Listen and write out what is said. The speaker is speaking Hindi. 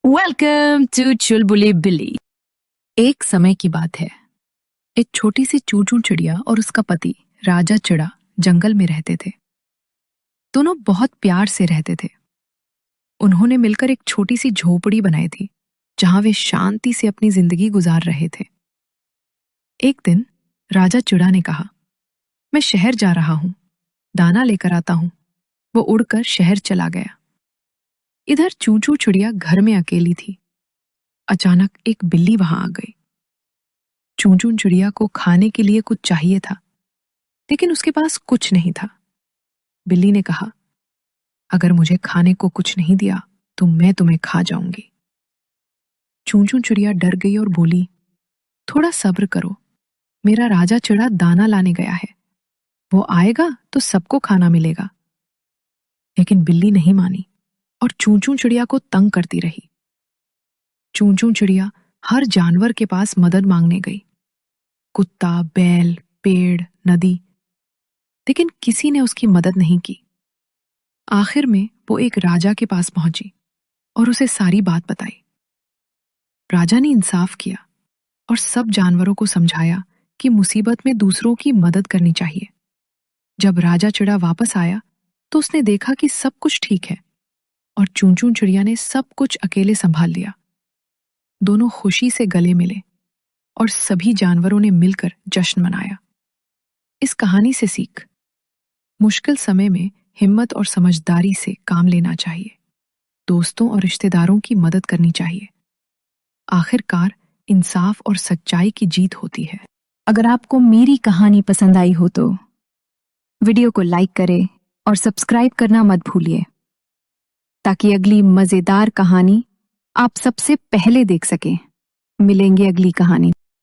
वेलकम टू चुलबुली बिल्ली। एक समय की बात है। एक छोटी सी चूचू चिड़िया और उसका पति राजा चिड़ा जंगल में रहते थे। दोनों बहुत प्यार से रहते थे। उन्होंने मिलकर एक छोटी सी झोपड़ी बनाई थी जहां वे शांति से अपनी जिंदगी गुजार रहे थे। एक दिन राजा चिड़ा ने कहा, मैं शहर जा रहा हूं, दाना लेकर आता हूं। वो उड़कर शहर चला गया। इधर चूचू चिड़िया घर में अकेली थी। अचानक एक बिल्ली वहां आ गई। चूचू चिड़िया को खाने के लिए कुछ चाहिए था, लेकिन उसके पास कुछ नहीं था। बिल्ली ने कहा, अगर मुझे खाने को कुछ नहीं दिया तो मैं तुम्हें खा जाऊंगी। चूचू चिड़िया डर गई और बोली, थोड़ा सब्र करो, मेरा राजा चिड़ा दाना लाने गया है, वो आएगा तो सबको खाना मिलेगा। लेकिन बिल्ली नहीं मानी और चूचू चिड़िया को तंग करती रही। चूचू चिड़िया हर जानवर के पास मदद मांगने गई, कुत्ता, बैल, पेड़, नदी, लेकिन किसी ने उसकी मदद नहीं की। आखिर में वो एक राजा के पास पहुंची और उसे सारी बात बताई। राजा ने इंसाफ किया और सब जानवरों को समझाया कि मुसीबत में दूसरों की मदद करनी चाहिए। जब राजा चिड़ा वापस आया तो उसने देखा कि सब कुछ ठीक है और चूचू चिड़िया ने सब कुछ अकेले संभाल लिया। दोनों खुशी से गले मिले और सभी जानवरों ने मिलकर जश्न मनाया। इस कहानी से सीख, मुश्किल समय में हिम्मत और समझदारी से काम लेना चाहिए। दोस्तों और रिश्तेदारों की मदद करनी चाहिए। आखिरकार इंसाफ और सच्चाई की जीत होती है। अगर आपको मेरी कहानी पसंद आई हो तो वीडियो को लाइक करें और सब्सक्राइब करना मत भूलिए, ताकि अगली मजेदार कहानी आप सबसे पहले देख सकें। मिलेंगे अगली कहानी।